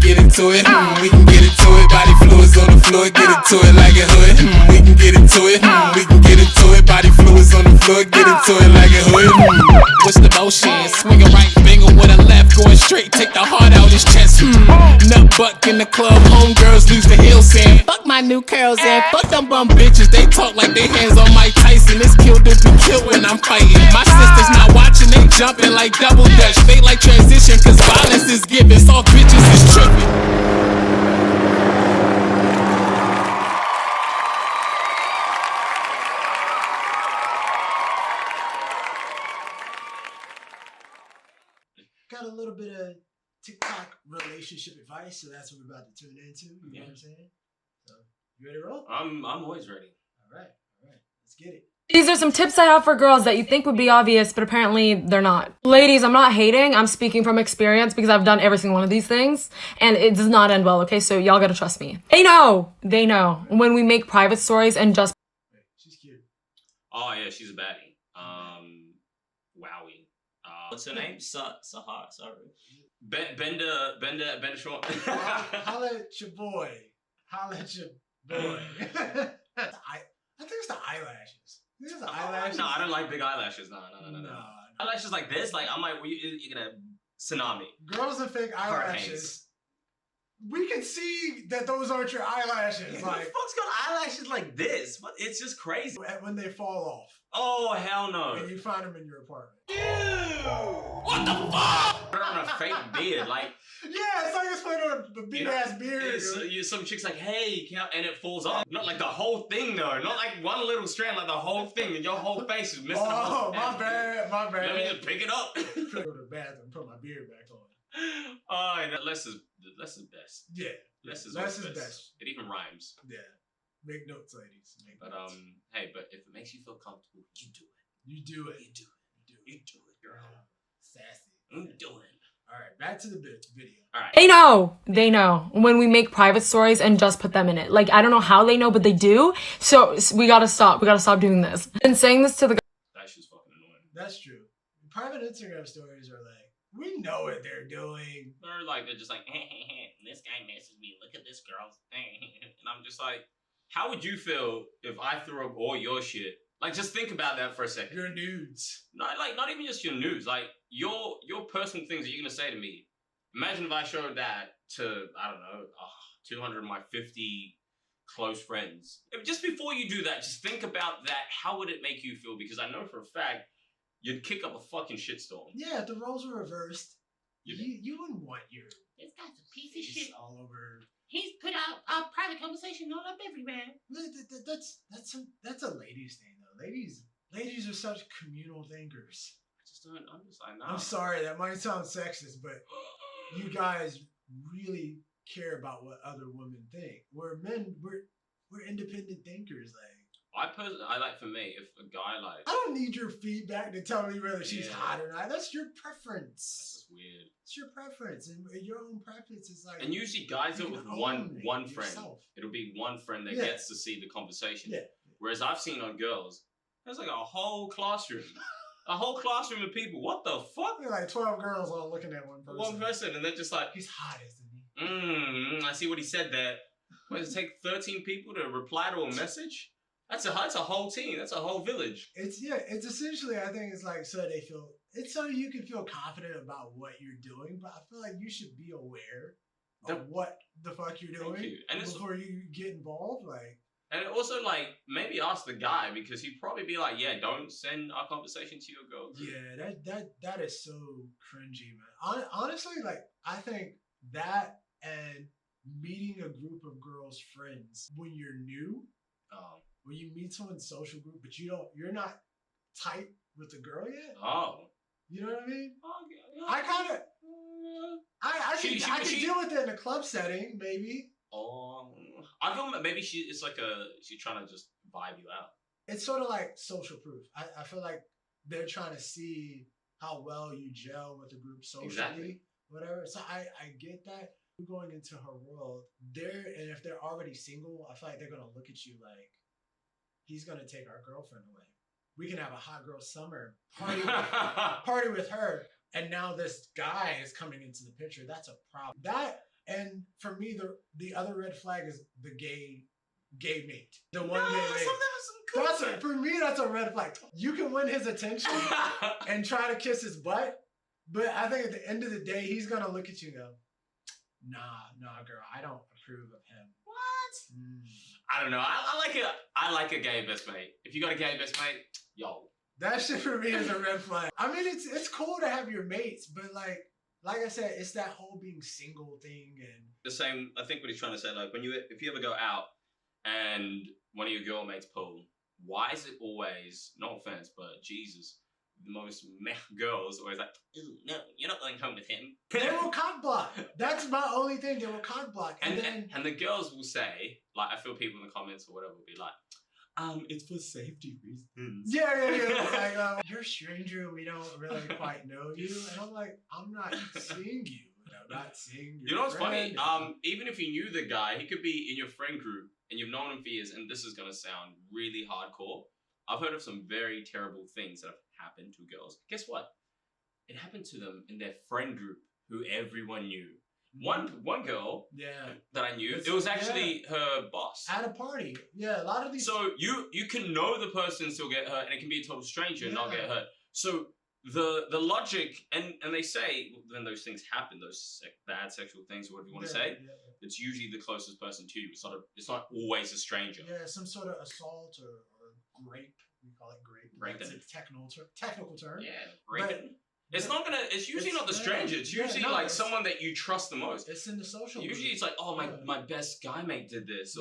get into it. We can get into it. Body fluids on the floor, get into it like a hood. We can get into it. We can get into it. Body fluids on the floor, get into it like a hood. What's the motion? Swing a right finger with a left, going straight. Take the heart out his chest. Nut buck in the club. Homegirls lose the heel saying, fuck my new curls and fuck them bum bitches. They talk like they hands on Mike Tyson. It's killed to be killed when I'm fighting. My sisters not watching, they jumping like double dutch. They like transition cause violence is given. Soft bitches is tripping. Got a little bit of TikTok relationship advice, so that's what we're about to tune into. You know what I'm saying? So, you ready to roll? I'm always ready. All right. Let's get it. These are some tips I have for girls that you think would be obvious, but apparently they're not. Ladies, I'm not hating. I'm speaking from experience because I've done every single one of these things, and it does not end well, okay? So y'all gotta trust me. They know. When we make private stories and just... Wait, she's cute. Oh, yeah, she's a baddie. Wowie. What's her name? Saharrooo. Benda Short. Holla at your boy. I think it's the eyelashes. This is the eyelashes. No, I don't like big eyelashes. No. Eyelashes like this, like I'm like, you're gonna tsunami. Girls and fake eyelashes. We can see that those aren't your eyelashes. Who the Like, fuck's got eyelashes like this? What? It's just crazy. when they fall off. Oh hell no! And you find them in your apartment. Ew! What the fuck? Put on a fake beard, like. Yeah, it's like it's putting on a big ass beard. Some chick's like, hey, and it falls off. Not like the whole thing though. Not like one little strand, like the whole thing, and your whole face is missing. Oh, my bad. Let me just pick it up. Go to the bathroom, put my beard back on. Oh, less is best. Yeah, less is best. It even rhymes. Yeah, make notes, ladies. Hey, but if it makes you feel comfortable, you do it. You do it, girl. Sassy. You do it. All right, back to the video. All right. They know when we make private stories and just put them in it. Like, I don't know how they know, but they do. So we gotta stop doing this. And saying this to the... That's just fucking annoying. That's true. Private Instagram stories are like, we know what they're doing. They're just like, this guy messaged me. Look at this girl's thing. And I'm just like, how would you feel if I threw up all your shit? Like, just think about that for a second. Your nudes. Not even just your nudes. Like, your personal things that you're gonna say to me. Imagine if I showed that to, I don't know, 200 of my 50 close friends. Just before you do that, just think about that. How would it make you feel? Because I know for a fact, you'd kick up a fucking shitstorm. Yeah, if the roles were reversed, you wouldn't want your... This guy's a piece of shit. All over... He's put out a private conversation all up everywhere. That's a ladies thing though. Ladies are such communal thinkers. Nah. I'm sorry, that might sound sexist, but you guys really care about what other women think. We're men, we're independent thinkers. Like, I like, for me, if a guy like... I don't need your feedback to tell me whether she's hot or not. That's your preference. That's weird. It's your preference, and your own preference is like... And usually guys do it with one friend. Yourself. It'll be one friend that gets to see the conversation. Yeah. Whereas I've seen on girls, there's like a whole classroom. A whole classroom of people. What the fuck? They're like 12 girls all looking at one person. One person, and they're just like... He's hot, isn't he? I see what he said there. What, does it take 13 people to reply to a message? That's a whole team. That's a whole village. It's essentially, I think it's like, so it's so you can feel confident about what you're doing, but I feel like you should be aware of what the fuck you're doing before you get involved. Like, and also, like, maybe ask the guy, because he'd probably be like, yeah, don't send our conversation to your girl. Yeah, that is so cringy, man. Honestly, like, I think that and meeting a group of girls' friends when you're new, when you meet someone's social group, but you're not tight with the girl yet. Oh. You know what I mean? Okay. I kind of... I can deal with it in a club setting, maybe. I feel maybe she's trying to just vibe you out. It's sort of like social proof. I feel like they're trying to see how well you gel with the group socially, whatever. So I get that. Going into her world, and if they're already single, I feel like they're gonna look at you like, he's gonna take our girlfriend away. We can have a hot girl summer party with her, and now this guy is coming into the picture. That's a problem. That And for me, the other red flag is the gay mate. The one No, gay mate. For me, that's a red flag. You can win his attention and try to kiss his butt, but I think at the end of the day, he's gonna look at you and go, nah, girl, I don't approve of him. What? Mm. I don't know. I like a gay best mate. If you got a gay best mate, yo. That shit for me is a red flag. I mean, it's cool to have your mates, but like I said, it's that whole being single thing and The same. I think what he's trying to say, like if you ever go out and one of your girl mates pull, why is it always, no offense, but Jesus, the most girls always like, ooh, no, you're not going home with him. they will cock block. That's my only thing. They will cock block, And the girls will say, like, I feel people in the comments or whatever will be like, it's for safety reasons. Yeah. It's like, you're a stranger and we don't really quite know you. And I'm like, I'm not seeing you. And I'm not seeing you. You know what's funny? Even if you knew the guy, he could be in your friend group and you've known him for years, and this is going to sound really hardcore. I've heard of some very terrible things that have happened to girls. Guess what? It happened to them in their friend group who everyone knew. One girl that I knew, it was actually her boss. At a party. Yeah, a lot of these... So you can know the person and still get hurt, and it can be a total stranger and not get hurt. So the logic, and they say when those things happen, those bad sexual things or whatever you want to say, it's usually the closest person to you. It's not always a stranger. Yeah, some sort of assault or grape. We call it grape. That's a technical term. Yeah, raping. It's usually not the stranger. It's usually it's someone that you trust the most. It's in the social Usually group. it's like, oh, my best guy mate did this.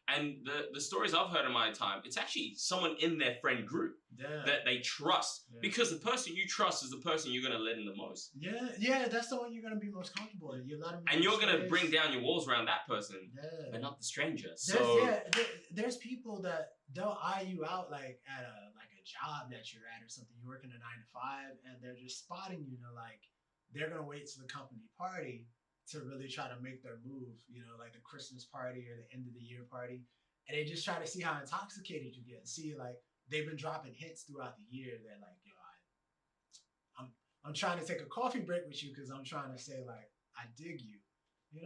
And the stories I've heard in my time, it's actually someone in their friend group that they trust. Yeah. Because the person you trust is the person you're going to let in the most. Yeah, that's the one you're going to be most comfortable in. You let them and you're going to bring down your walls around that person, but not the stranger. There's people that they'll eye you out like at a job that you're at or something. You're working a 9 to 5 and they're just spotting you, like they're gonna wait to the company party to really try to make their move, like the Christmas party or the end of the year party. And they just try to see how intoxicated you get and see like they've been dropping hints throughout the year that like, I'm trying to take a coffee break with you because I'm trying to say like I dig you.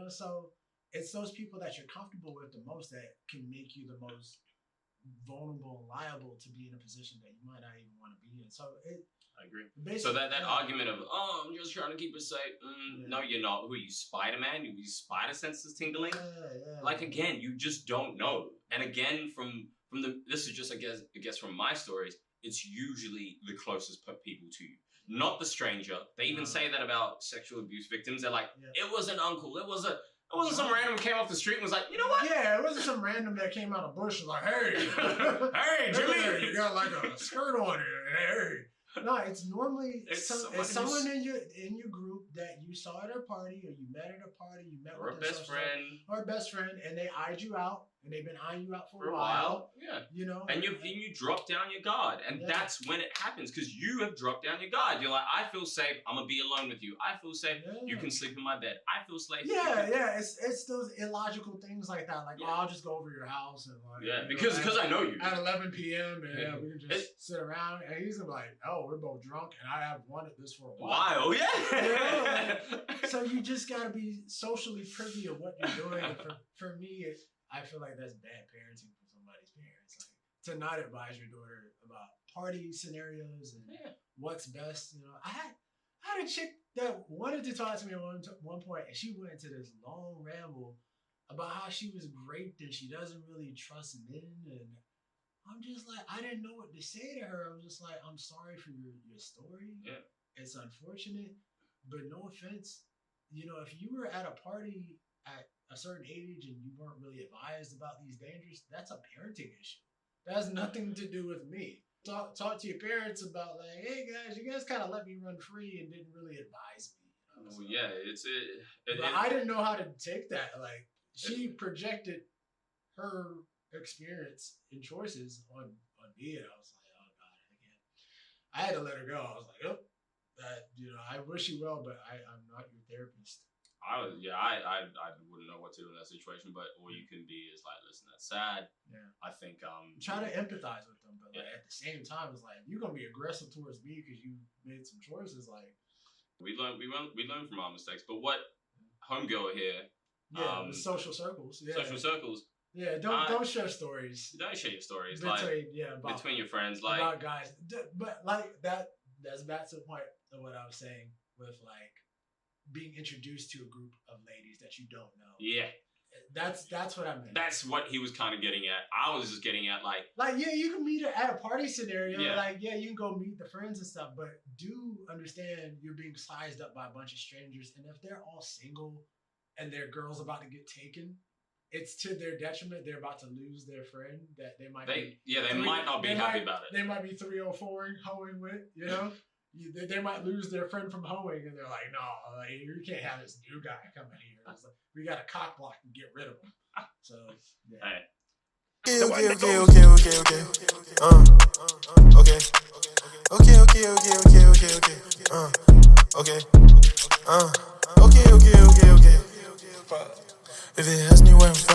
So it's those people that you're comfortable with the most that can make you the most vulnerable and liable to be in a position that you might not even want to be in. So I agree. So that argument of, I'm just trying to keep it safe. No, you're not. Who are you, Spider-Man? You spider senses tingling? Like, again, you just don't know. And again, from this is just, I guess from my stories, it's usually the closest people to you, not the stranger. They even say that about sexual abuse victims. They're like, it was an uncle. It wasn't some random who came off the street and was like, you know what? Yeah, it wasn't some random that came out of bush and like, hey, hey, Jimmy, you got like a skirt on here. Hey. No, it's normally someone in your group that you saw at a party or you met at a party, you met with a best friend, and they eyed you out, and they've been eyeing you out for a while. Yeah. And you drop down your guard, and that's when it happens because you have dropped down your guard. You're like, I feel safe. I'm gonna be alone with you. I feel safe. You can sleep in my bed. I feel safe. Yeah. It's those illogical things like that. Like, I'll just go over your house and like, because I know you at 11 p.m. and we can just sit around, and he's gonna be like, oh, we're both drunk, and I have wanted this for a while. So you just gotta be socially privy of what you're doing. And for me, I feel like that's bad parenting for somebody's parents. Like to not advise your daughter about party scenarios and what's best. I had a chick that wanted to talk to me at one point, and she went into this long ramble about how she was raped and she doesn't really trust men. And I'm just like, I didn't know what to say to her. I'm just like, I'm sorry for your story. Yeah. It's unfortunate, but no offense. If you were at a party at a certain age and you weren't really advised about these dangers, that's a parenting issue. That has nothing to do with me. Talk to your parents about like, hey guys, you guys kind of let me run free and didn't really advise me. But I didn't know how to take that. Like she projected her experience and choices on me, and I was like, oh God, I had to let her go. I was like, I wish you well, but I'm not your therapist. I wouldn't know what to do in that situation, but all you can be is like, listen, that's sad. Yeah. I think try to empathize with them, but like at the same time, it's like you're gonna be aggressive towards me because you made some choices. Like we learn from our mistakes. But what homegirl here, Yeah, with social circles. Yeah. Social circles. Yeah, don't share stories. Don't share your stories Between your friends, about guys. But like that's back to the point of what I was saying with like being introduced to a group of ladies that you don't know. Yeah. That's what I meant. That's what he was kind of getting at. I was just getting at like yeah, you can meet her at a party scenario. Yeah. Like, yeah, you can go meet the friends and stuff, but do understand you're being sized up by a bunch of strangers, and if they're all single and their girl's about to get taken, it's to their detriment. They're about to lose their friend that they might might not be happy about it. They might be 304 hoeing with, you know? They might lose their friend from hoeing, and they're like, no, like, you can't have this new guy coming here. It's like, we got a cock block and get rid of him. So, yeah. Hey. Okay. If it asks me where I'm from,